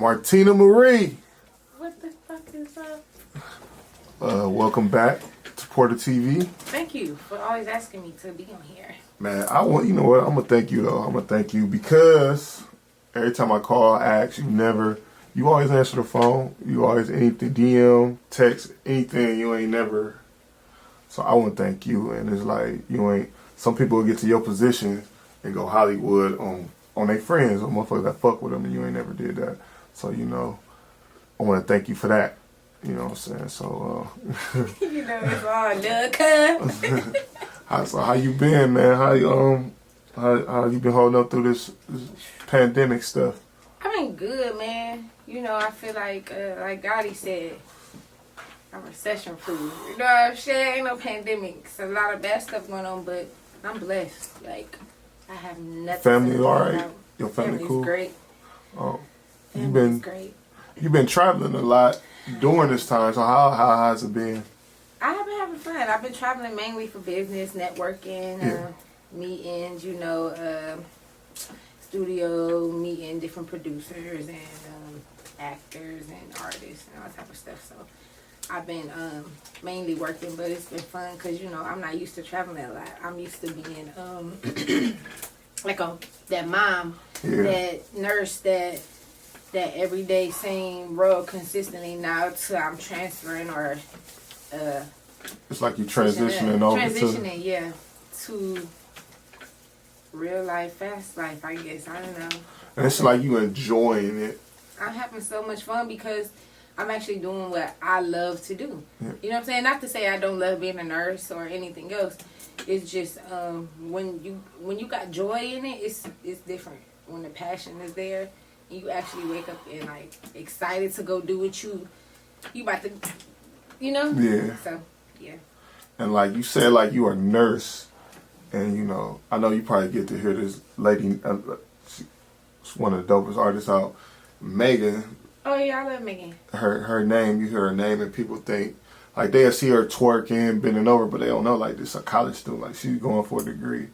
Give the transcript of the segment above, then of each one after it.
Martina Marie. What the fuck is up? Welcome back to Porter TV. Thank you for always asking me to be on here. Man, you know what? I'm gonna thank you though. I'm gonna thank you because every time I call, ask, you always answer the phone. You always anything, DM, text, anything. You ain't never. So I want to thank you. And it's like you ain't. Some people will get to your position and go Hollywood on their friends or motherfuckers that fuck with them, and you ain't never did that. So I want to thank you for that. You know what I'm saying? So You know it's all love, so how you been, man? How you been holding up through this pandemic stuff? I've been good, man. You know, I feel like Gotti said, I'm recession proof. You know what I'm saying? Ain't no pandemics. A lot of bad stuff going on, but I'm blessed. Like, I have nothing. Family alright? Your family Family's cool? great. Oh, Family's great. You've been traveling a lot during this time. So how has it been? I have been having fun. I've been traveling mainly for business, networking, meetings, studio, meeting different producers and actors and artists and all that type of stuff. So I've been mainly working, but it's been fun because, I'm not used to traveling a lot. I'm used to being like that mom, that nurse, that everyday same role consistently. Now to I'm transferring or it's like you transitioning over to real life, fast life, I guess. I don't know. And it's like you enjoying it. I'm having so much fun because I'm actually doing what I love to do. Yeah. You know what I'm saying? Not to say I don't love being a nurse or anything else. It's just when you got joy in it, it's different. When the passion is there, and you actually wake up and like excited to go do what you about to, Yeah. So yeah. And like you said, like you are a nurse, and I know you probably get to hear this lady. She's one of the dopest artists out, Megan. Oh yeah, I love Megan. Her name, you hear her name, and people think like they'll see her twerking, bending over, but they don't know like this a college student. Like she's going for a degree,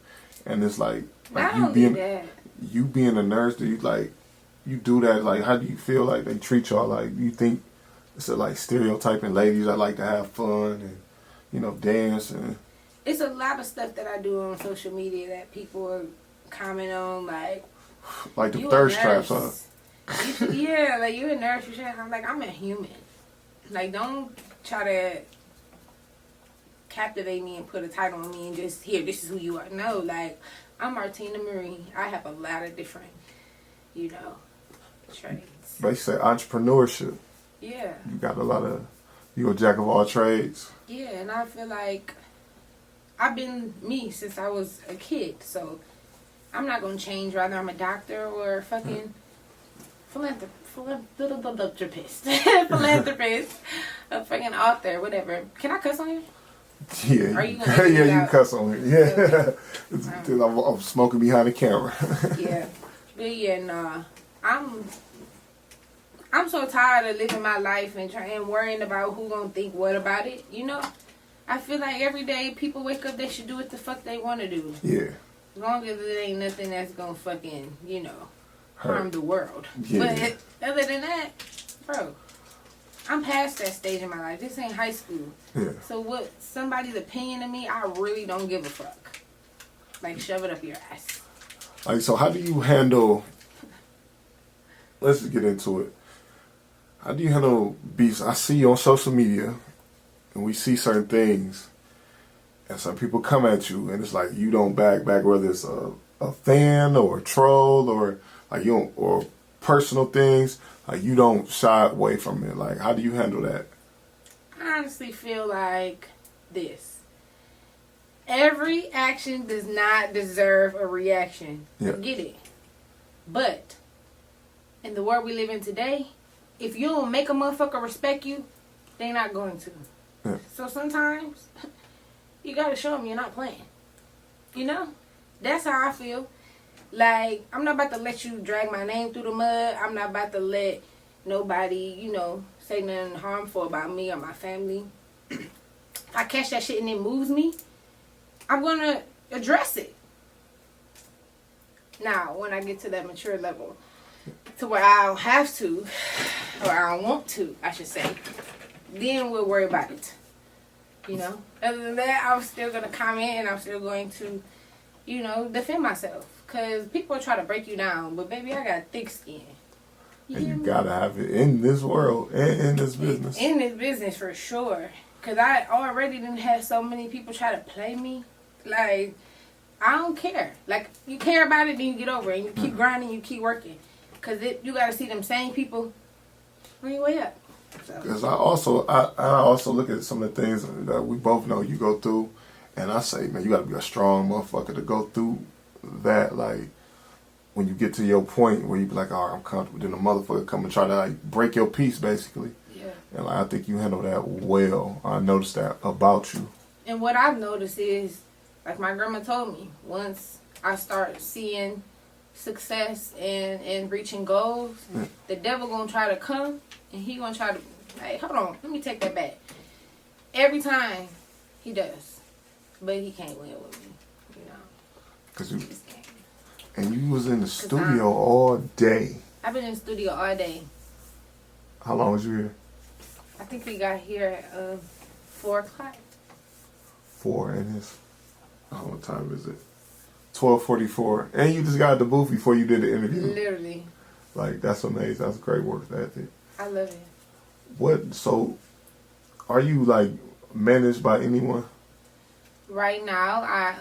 and it's like you being a nurse. Do you do that? Like how do you feel like they treat y'all? Like you think it's like stereotyping ladies that like to have fun and dance and. It's a lot of stuff that I do on social media that people comment on, like the thirst traps, huh? Yeah, like you a nurse, I'm like, I'm a human. Like, don't try to captivate me and put a title on me and just, here, this is who you are. No, like, I'm Martina Marie. I have a lot of different, trades. They say entrepreneurship. Yeah. You got you a jack of all trades. Yeah, and I feel like I've been me since I was a kid, so I'm not going to change whether I'm a doctor or a fucking philanthropist, a fucking author, whatever. Can I cuss on you? Yeah, you cuss on it. Yeah, because I'm smoking behind the camera. Yeah, but yeah, nah. I'm so tired of living my life and worrying about who gonna think what about it. I feel like every day people wake up, they should do what the fuck they want to do. Yeah. As long as it ain't nothing that's gonna fucking, harm the world. Yeah. But other than that, bro, I'm past that stage in my life. This ain't high school. Yeah. So what somebody's opinion of me, I really don't give a fuck. Like, shove it up your ass. Like, so how do you handle, let's just get into it. How do you handle beefs? I see you on social media, and we see certain things, and some people come at you, and it's like you don't back, whether it's a fan or a troll or like or personal things. Like you don't shy away from it. Like how do you handle that? I honestly feel like this: every action does not deserve a reaction. Yeah. I get it, but in the world we live in today, if you don't make a motherfucker respect you, they're not going to. Yeah. So sometimes you gotta show them you're not playing. That's how I feel. Like, I'm not about to let you drag my name through the mud. I'm not about to let nobody, say nothing harmful about me or my family. If I catch that shit and it moves me, I'm gonna address it. Now, when I get to that mature level, to where I don't have to, or I don't want to, I should say, then we'll worry about it. You know? Other than that, I'm still going to comment and I'm still going to, you know, defend myself. Because people try to break you down, but baby, I got thick skin. And you gotta have it in this world and in this business. In this business, for sure. Because I already didn't have so many people try to play me. Like, I don't care. Like, you care about it, then you get over it. And you keep grinding, you keep working. Because you got to see them same people on your way up. Because I also look at some of the things that we both know you go through. And I say, man, you got to be a strong motherfucker to go through that. Like, when you get to your point where you be like, all right, I'm comfortable. Then the motherfucker come and try to, like, break your peace, basically. Yeah. And, like, I think you handle that well. I noticed that about you. And what I've noticed is, like my grandma told me, once I start seeing success and reaching goals, the devil gonna try to come and he gonna try to, hey, hold on, let me take that back. Every time he does, but he can't win with me, you know. Cause you, and you was in the studio all day. I've been in the studio all day. How long was you here? I think we got here at 4 o'clock. 4 and it's. What time is it? 12:44. And you just got at the booth before you did the interview. Literally. Like, that's amazing. That's great work ethic. I love it. So, are you, like, managed by anyone? Right now, I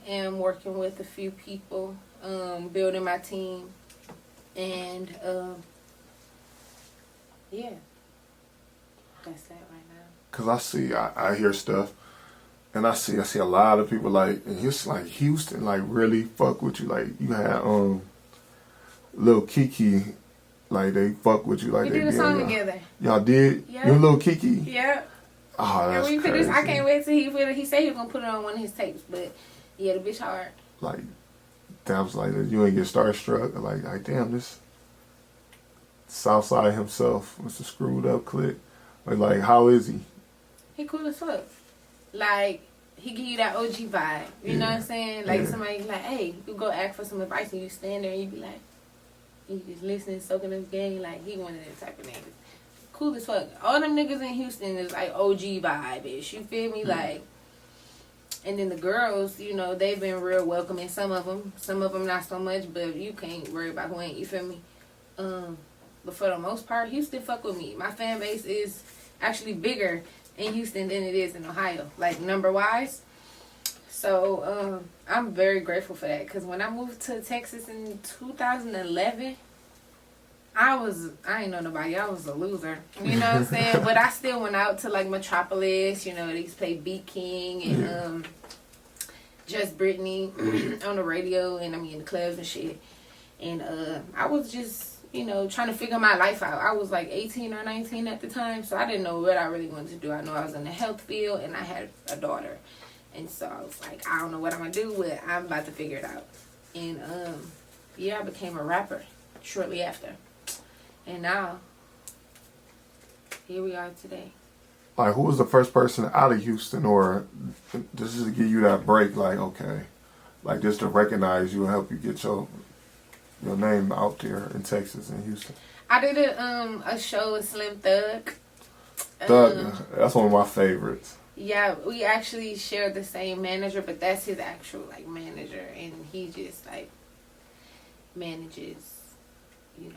am working with a few people, building my team. And, yeah. That's that right now. Because I hear stuff. And I see a lot of people like, and it's like Houston, like really fuck with you. Like you had Lil Kiki, like they fuck with you. Like we they did a song together. Y'all did? Yeah. You and Lil Kiki? Yeah. Oh, that's and crazy. I can't wait till he said he was gonna put it on one of his tapes, but yeah, the bitch hard. Like that was like you ain't get starstruck. Like damn, this Southside himself was a screwed up click. Like how is he? He cool as fuck. Like, he give you that OG vibe. You know what I'm saying? Like, somebody like, hey, you go ask for some advice and you stand there and you be like, you just listening, soaking this game. Like, he one of them type of niggas. Cool as fuck. All them niggas in Houston is like OG vibe-ish. You feel me? Like, and then the girls, you know, they've been real welcoming. Some of them not so much, but you can't worry about who ain't. You feel me? But for the most part, Houston fuck with me. My fan base is actually bigger in Houston than it is in Ohio, like number wise. So I'm very grateful for that, because when I moved to Texas in 2011, I ain't know nobody. I was a loser, you know what I'm saying? But I still went out to like Metropolis, you know, they used to play Beat King and Just Brittany on the radio, and I mean in the clubs and shit. And I was just, you know, trying to figure my life out. I was like 18 or 19 at the time, so I didn't know what I really wanted to do. I know I was in the health field, and I had a daughter. And so I was like, I don't know what I'm going to do, but I'm about to figure it out. And, I became a rapper shortly after. And now, here we are today. Like, who was the first person out of Houston, or this is to give you that break, like, okay, like just to recognize you and help you get your name out there in Texas and Houston? I did a show with Slim Thug. That's one of my favorites. Yeah, we actually share the same manager, but that's his actual like manager, and he just like manages, you know,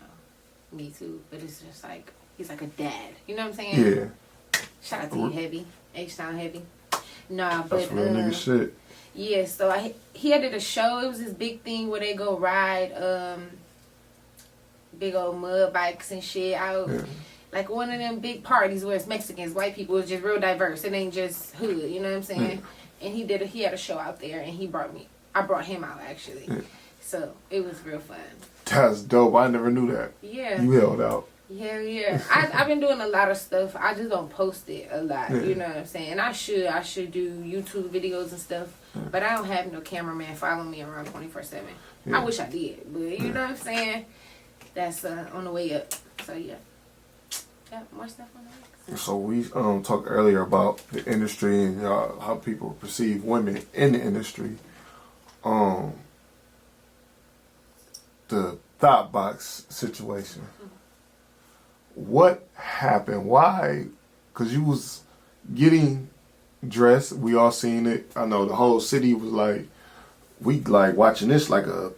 me too. But it's just like he's like a dad. You know what I'm saying? Yeah. Shout out to you, Heavy. H-Town Heavy. Nah, but that's real nigga shit. Yeah, so he had did a show. It was this big thing where they go ride big old mud bikes and shit out. Yeah. Like one of them big parties where it's Mexicans, white people. It's just real diverse. It ain't just hood, you know what I'm saying? Yeah. And he had a show out there, and I brought him out actually. Yeah. So it was real fun. That's dope. I never knew that. Yeah. You held out. Yeah. I've been doing a lot of stuff. I just don't post it a lot. Yeah. You know what I'm saying? And I should do YouTube videos and stuff. Yeah. But I don't have no cameraman following me around 24/7. Yeah. I wish I did, but you know what I'm saying? That's on the way up. So yeah. Yeah, more stuff on that. So we talked earlier about the industry and how people perceive women in the industry. The thought box situation. What happened? Why? Because you was getting dressed. We all seen it. I know the whole city was like, we like watching this like a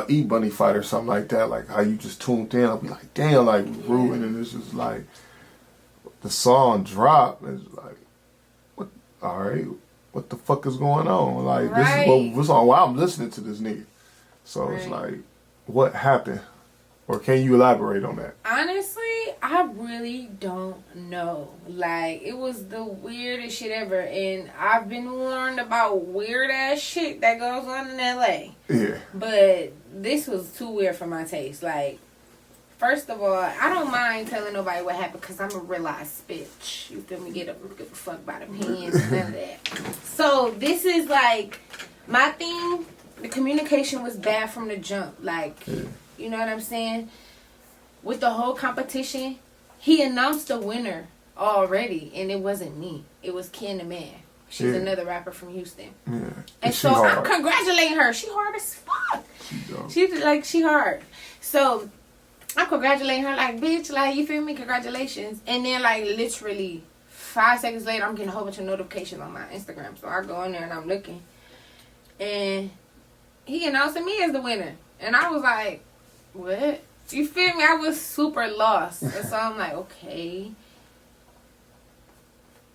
E-Bunny fight or something like that. Like how you just tuned in. I'll be like, damn, like rooting, and it's just like the song dropped. And it's like, what? All right, what the fuck is going on? Like this is what's on. Why I'm listening to this nigga. So it's like, what happened? Or can you elaborate on that? Honestly, I really don't know. Like, it was the weirdest shit ever. And I've been warned about weird ass shit that goes on in LA. Yeah. But this was too weird for my taste. Like, first of all, I don't mind telling nobody what happened because I'm a real ass bitch. You feel me? Give a fuck about opinions, none of that. So, this is like, my thing, the communication was bad from the jump. Like, you know what I'm saying? With the whole competition, he announced the winner already, and it wasn't me. It was Ken the Man. She's another rapper from Houston. Yeah. And so I'm congratulating her. She hard as fuck. She hard. So I'm congratulating her like, bitch, like, you feel me? Congratulations. And then, like, literally 5 seconds later, I'm getting a whole bunch of notifications on my Instagram. So I go in there and I'm looking. And he announced me as the winner. And I was like, what? You feel me? I was super lost. And so I'm like, okay.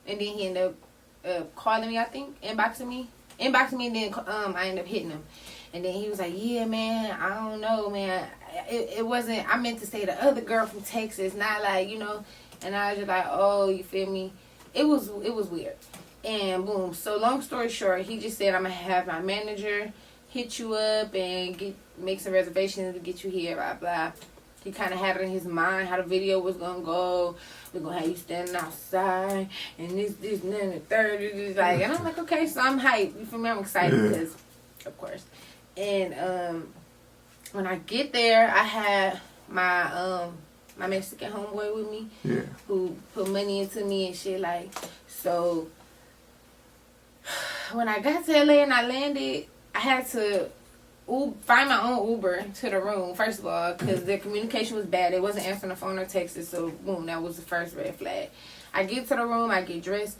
And then he ended up calling me, I think, inboxing me, and then I ended up hitting him. And then he was like, yeah, man, I don't know, man. It wasn't, I meant to say the other girl from Texas, not like, you know. And I was just like, oh, you feel me? It was weird. And boom. So long story short, he just said, I'm going to have my manager hit you up and make some reservations to get you here, blah, blah. He kind of had it in his mind how the video was going to go. We're going to have you standing outside and this, and then the third. Like, and I'm like, okay, so I'm hyped. You feel me? I'm excited because, of course. And when I get there, I had my my Mexican homeboy with me who put money into me and shit. Like, so when I got to LA and I landed, I had to find my own Uber to the room, first of all, because their communication was bad. They wasn't answering the phone or texting, so boom, that was the first red flag. I get to the room, I get dressed.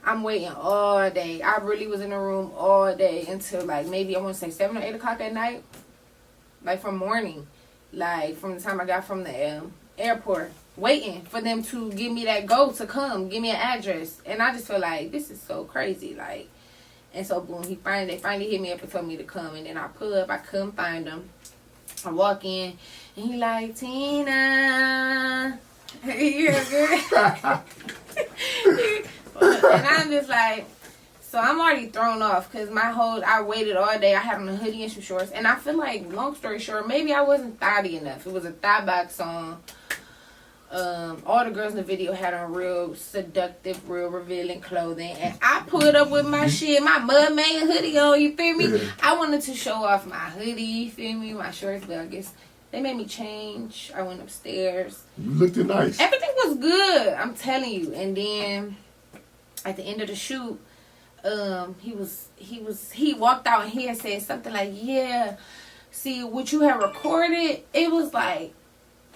I'm waiting all day. I really was in the room all day until, like, maybe, I want to say 7 or 8 o'clock at night. Like, from morning. Like, from the time I got from the airport. Waiting for them to give me that go to come, give me an address. And I just feel like, this is so crazy, like. And so, boom, they finally hit me up and told me to come. And then I pull up, I couldn't find him. I walk in, and he like, Tina. Yeah, good. And I'm just like, so I'm already thrown off because I waited all day. I had on a hoodie and some shorts. And I feel like, long story short, maybe I wasn't thotty enough. It was a thigh box song. All the girls in the video had on real seductive, real revealing clothing. And I pulled up with my shit, my Mud-Man hoodie on, you feel me? I wanted to show off my hoodie, you feel me? My shorts, but I guess they made me change. I went upstairs. You looked nice. Everything was good, I'm telling you. And then at the end of the shoot, he walked out and he had said something like, yeah, see, what you had recorded, it was like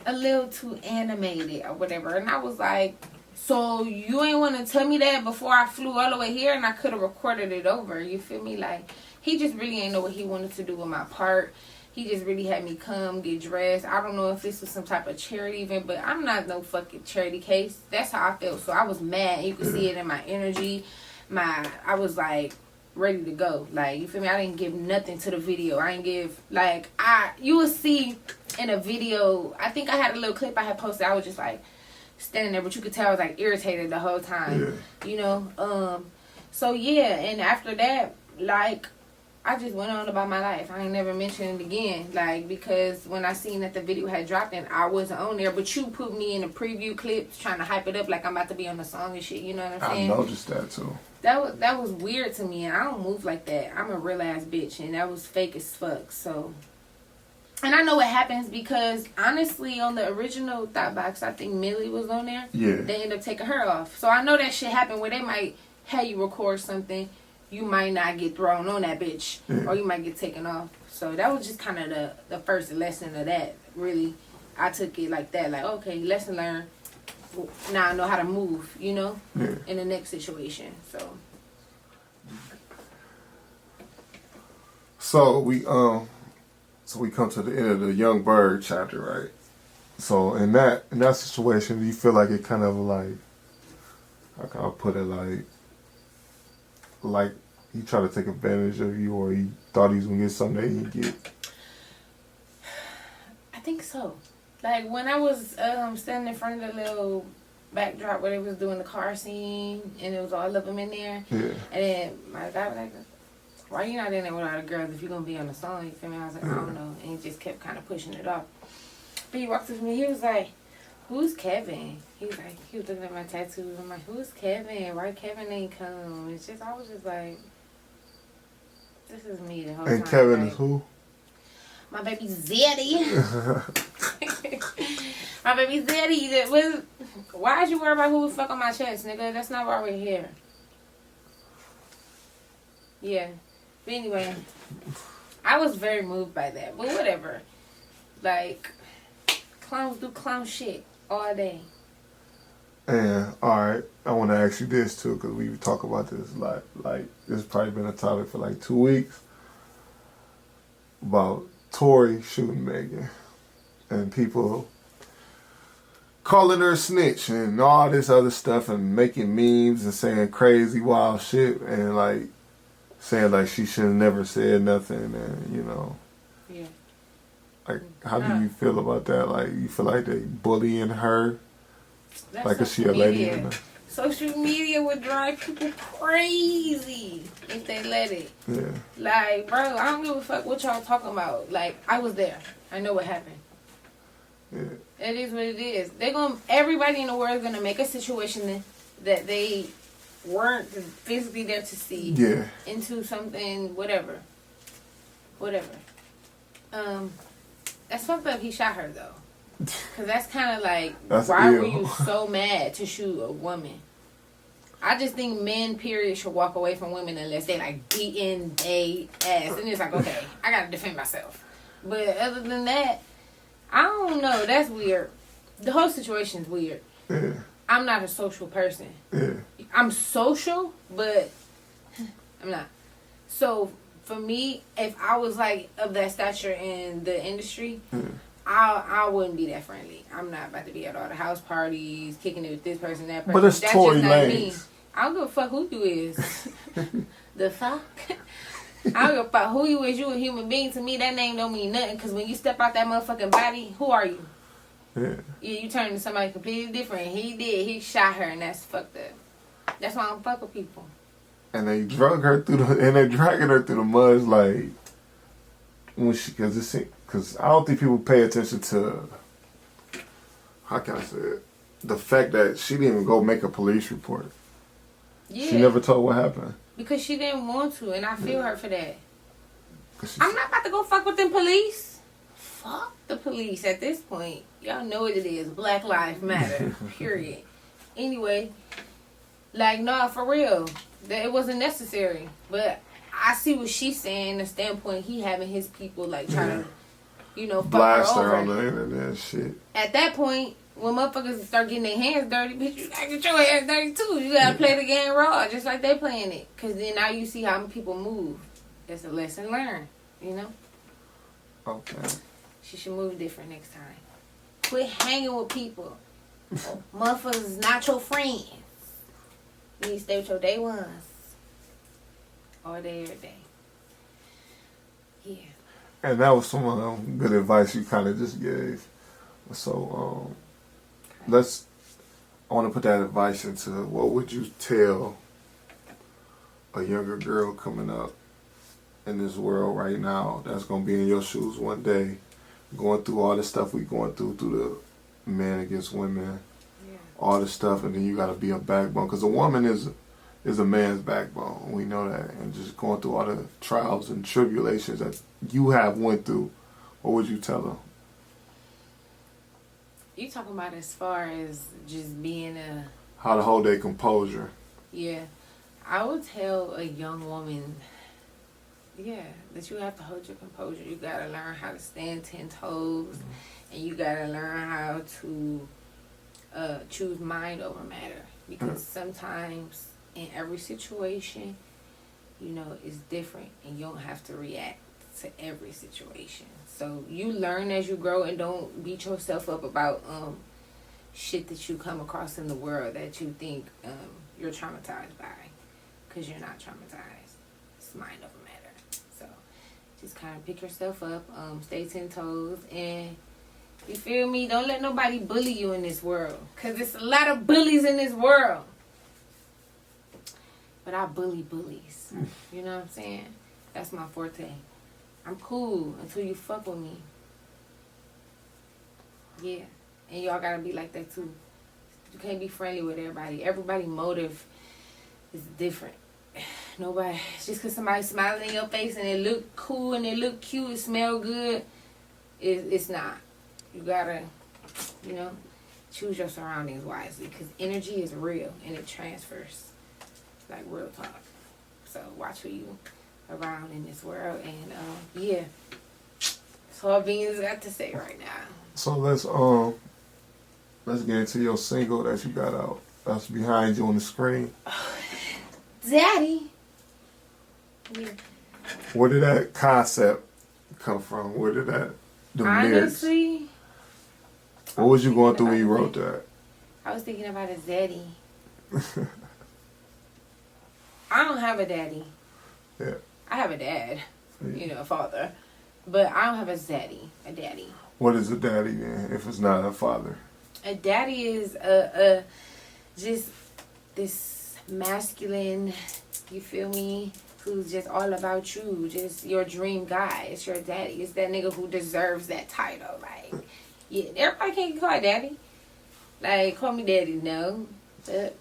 a little too animated or whatever. And I was like, so you ain't want to tell me that before I flew all the way here and I could have recorded it over, you feel me? Like, he just really ain't know what he wanted to do with my part. He just really had me come, get dressed. I don't know if this was some type of charity event, but I'm not no fucking charity case. That's how I felt. So I was mad. You could see it in my energy. I was like ready to go. Like, you feel me? I didn't give nothing to the video. I didn't give, like, you will see in a video, I think I had a little clip I had posted. I was just like standing there, but you could tell I was like irritated the whole time. You know? So yeah, and after that, like, I just went on about my life. I ain't never mentioned it again. Like, because when I seen that the video had dropped and I wasn't on there, but you put me in the preview clips trying to hype it up like I'm about to be on the song and shit, you know what I'm saying? I noticed that too. That was weird to me, and I don't move like that. I'm a real ass bitch, and that was fake as fuck. So, and I know what happens because honestly, on the original Thought Box, I think Millie was on there. Yeah. They ended up taking her off. So I know that shit happened where they might have you record something, you might not get thrown on that bitch, or you might get taken off. So that was just kind of the first lesson of that. Really, I took it like that. Like, okay, lesson learned. Now I know how to move, you know, in the next situation. So we come to the end of the Young Bird chapter, right? So in that situation, do you feel like it kind of like, how can I put it, like he tried to take advantage of you, or he thought he was gonna get something that he didn't get? I think so. Like when I was standing in front of the little backdrop where they was doing the car scene, and it was all of them in there. Yeah. And then my guy was like, "Why you not in there with all the girls if you're gonna be on the song?" You feel me? I was like, I don't know, and he just kept kind of pushing it off. But he walked up to me. He was like, "Who's Kevin?" He was looking at my tattoos. I'm like, "Who's Kevin? Why Kevin ain't come?" It's just, I was just like, this is me the whole time. And Kevin like, is who? my baby Zeddy. My baby Zeddy. Why is you worried about who the fuck on my chest, nigga? That's not why we're here. Yeah. But anyway, I was very moved by that. But whatever. Like, clowns do clown shit all day. And alright, I want to ask you this too, because we talk about this a lot. Like, this has probably been a topic for like 2 weeks about Tory shooting Megan, and people calling her a snitch and all this other stuff, and making memes and saying crazy wild shit, and like saying like she should have never said nothing, and you know. Yeah. Like, how do you feel about that? Like, you feel like they bullying her? That's like, is she a lady? Social media would drive people crazy if they let it. Yeah. Like, bro, I don't give a fuck what y'all talking about. Like, I was there. I know what happened. Yeah. It is what it is. Everybody in the world is gonna make a situation that they weren't physically there to see. Yeah. Into something, whatever. That's fucked up. He shot her though. Cause that's kind of like, why were you so mad to shoot a woman? I just think men, period, should walk away from women unless they like beating they ass, and it's like, okay, I gotta defend myself. But other than that, I don't know. That's weird. The whole situation's weird. Yeah. I'm not a social person. Yeah. I'm social, but I'm not. So for me, if I was like of that stature in the industry, I wouldn't be that friendly. I'm not about to be at all the house parties, kicking it with this person, that person. But it's That's Tory just not me. Lanez. I don't give a fuck who you is. The fuck? I don't give a fuck who you is. You a human being. To me, that name don't mean nothing. Because when you step out that motherfucking body, who are you? Yeah. Yeah, you turn into somebody completely different. He shot her, and that's fucked up. That's why I don't fuck with people. And they drug her and they're dragging her through the mud, like, because I don't think people pay attention to, how can I say it, the fact that she didn't even go make a police report. Yeah. She never told what happened. Because she didn't want to, and I feel her for that. I'm not about to go fuck with them police. Fuck the police at this point. Y'all know what it is. Black Lives Matter. Period. Anyway, like, no, for real. It wasn't necessary. But I see what she's saying, the standpoint he having his people, like, trying to, you know, fuck blast her her over. on the internet and shit. At that point, when motherfuckers start getting their hands dirty, bitch, you gotta get your hands dirty too. You gotta play the game raw, just like they playing it. Because then now you see how people move. That's a lesson learned, you know? Okay. She should move different next time. Quit hanging with people. Motherfuckers is not your friends. You need to stay with your day ones. All day, every day. Yeah. And that was some good advice you kind of just gave. So, I want to put that advice into, what would you tell a younger girl coming up in this world right now that's going to be in your shoes one day, going through all the stuff we going through the men against women, all the stuff, and then you got to be a backbone, because a woman is a man's backbone. We know that. And just going through all the trials and tribulations that you have went through, what would you tell her? You talking about as far as just being a... How to hold their composure. Yeah. I would tell a young woman Yeah, that you have to hold your composure. You gotta learn how to stand 10 toes, and you gotta learn how to choose mind over matter. Because sometimes in every situation, you know, it's different, and you don't have to react to every situation. So you learn as you grow, and don't beat yourself up about shit that you come across in the world that you think you're traumatized by, because you're not traumatized. It's mind over matter. So just kind of pick yourself up, stay 10 toes, and you feel me? Don't let nobody bully you in this world, because there's a lot of bullies in this world. But I bully bullies. You know what I'm saying? That's my forte. I'm cool until you fuck with me. Yeah. And y'all gotta be like that too. You can't be friendly with everybody. Everybody's motive is different. Nobody, just because somebody's smiling in your face and it look cool and it look cute, it smell good, it's not. You gotta, you know, choose your surroundings wisely, because energy is real and it transfers. Like real talk. So watch who you around in this world, and yeah. That's all Beans got to say right now. So let's get into your single that you got out. That's behind you on the screen. Daddy. Yeah. Where did that concept come from? Where did that Honestly, lyrics? What was you going through when you wrote that? I was thinking about a daddy. I don't have a daddy. Yeah. I have a dad, you know, a father, but I don't have a daddy. What is a daddy then, if it's not a father? A daddy is just this masculine, you feel me, who's just all about you, just your dream guy. It's your daddy. It's that nigga who deserves that title. Like, yeah, everybody can't call daddy. Like, call me daddy, no.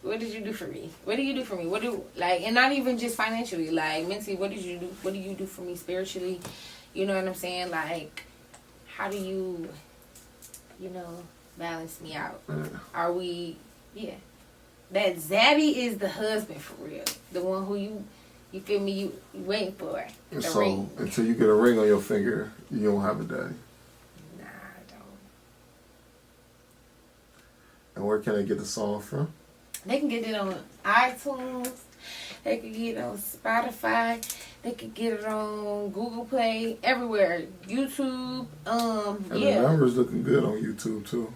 What did you do for me? What do you do for me? And not even just financially, like mentally, what did you do? What do you do for me spiritually? You know what I'm saying? Like, how do you, you know, balance me out? Are we, yeah. That zaddy is the husband for real. The one who you feel me, you waiting for. So ring. Until you get a ring on your finger, you don't have a daddy. Nah, I don't. And where can I get the song from? They can get it on iTunes. They can get it on Spotify. They can get it on Google Play. Everywhere. YouTube. And Yeah. the numbers looking good on YouTube too.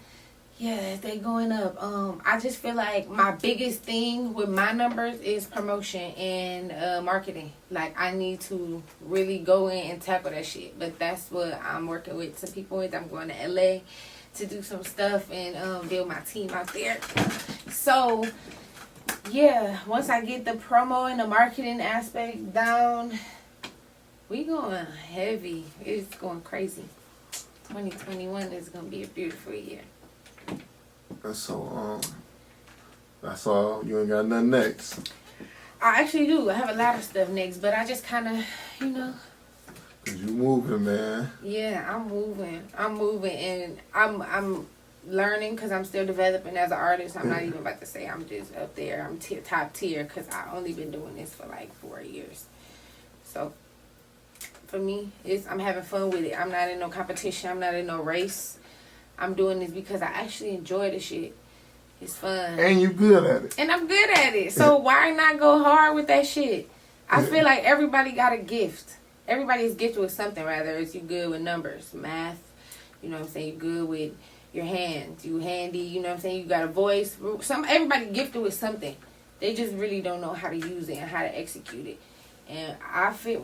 Yeah, they going up. I just feel like my biggest thing with my numbers is promotion and marketing. Like, I need to really go in and tackle that shit. But that's what I'm working with some people with. I'm going to LA to do some stuff and build my team out there. So, yeah, once I get the promo and the marketing aspect down, we going heavy. It's going crazy. 2021 is going to be a beautiful year. So, that's all. You ain't got nothing next. I actually do. I have a lot of stuff next, but I just kind of, you know. Cause you moving, man. Yeah, I'm moving, and I'm learning, because I'm still developing as an artist. I'm not even about to say I'm just up there. I'm top tier, because I've only been doing this for like 4 years. So for me, I'm having fun with it. I'm not in no competition. I'm not in no race. I'm doing this because I actually enjoy the shit. It's fun. And you good at it. And I'm good at it. So why not go hard with that shit? I feel like everybody got a gift. Everybody's gifted with something, rather it's you good with numbers, math, you know what I'm saying, you good with your hands, you handy, you know what I'm saying, you got a voice. Everybody gifted with something. They just really don't know how to use it and how to execute it. And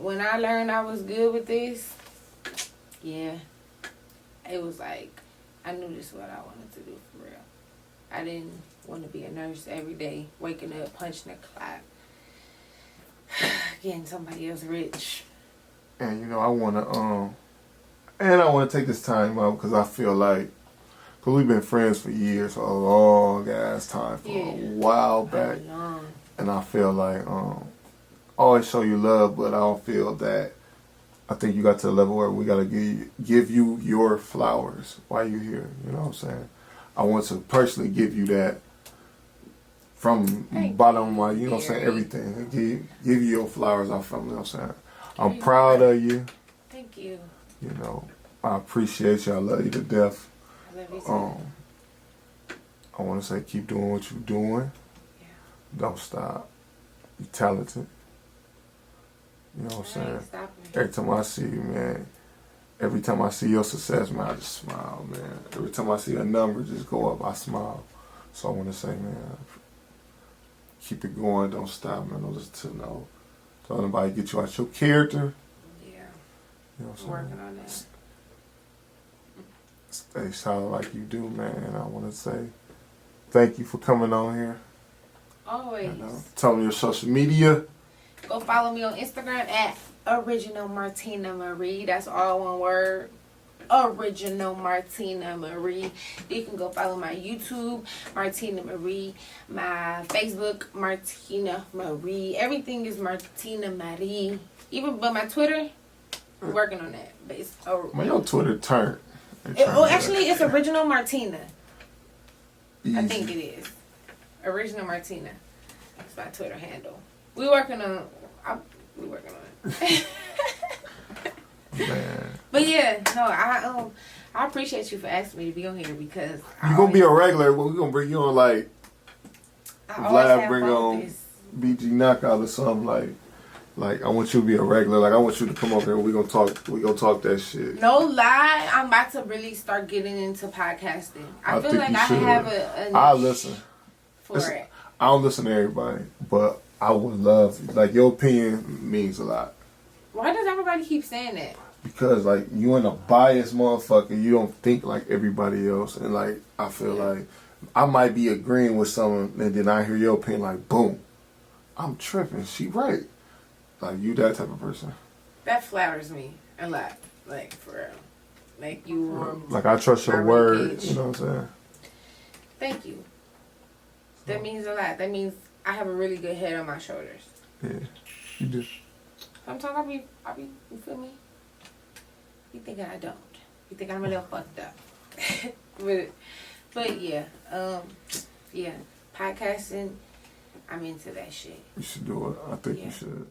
when I learned I was good with this, yeah, it was like, I knew this is what I wanted to do for real. I didn't want to be a nurse every day, waking up, punching a clock, getting somebody else rich. And you know, I wanna take this time out because I feel like, because we've been friends for years, a long ass time, for a while back, and I feel like I always show you love, but I don't feel that. I think you got to the level where we gotta give you your flowers while you're here. You know what I'm saying? I want to personally give you that from bottom of my, you know what I'm saying, everything. Give you your flowers off from, you know what I'm saying? I'm proud of you. Thank you. You know, I appreciate you. I love you to death. I love you too. I want to say keep doing what you're doing. Yeah. Don't stop. You're talented. You know what I'm saying? Every time I see you, man, every time I see your success, man, I just smile, man. Every time I see a number just go up, I smile. So I want to say, man, keep it going. Don't stop, man. Don't listen to don't nobody get you out your character. Yeah. You know what I'm working on that. Stay solid like you do, man. And I want to say thank you for coming on here. Always. Tell me your social media. Go follow me on Instagram at Original Martina Marie. That's all one word. Original Martina Marie. You can go follow my YouTube, Martina Marie. My Facebook, Martina Marie. Everything is Martina Marie. But my Twitter, we're working on that. But it's Man, your Twitter turned. Actually, it's Original Martina. Easy. I think it is. Original Martina. That's my Twitter handle. We working on it. Man. But yeah, no, I appreciate you for asking me to be on here because you gonna be a regular, but we gonna bring you on like Vlad bring on BG Knockout or something like I want you to be a regular. Like I want you to come over here. We gonna talk that shit. No lie, I'm about to really start getting into podcasting. I feel like I should. have a I listen for it. I don't listen to everybody, but I would love your opinion means a lot. Why does everybody keep saying that? Because like you in a biased motherfucker, you don't think like everybody else, and like I feel like I might be agreeing with someone, and then I hear your opinion, like boom, I'm tripping. She right. Like you that type of person. That flatters me a lot. Like for real. Like you were. Like I trust your word. You know what I'm saying? Thank you. That means a lot. That means I have a really good head on my shoulders. Yeah, you do. Sometimes I be, you feel me? You think I don't. You think I'm a little fucked up. but yeah, podcasting, I'm into that shit. You should do it. I think you should.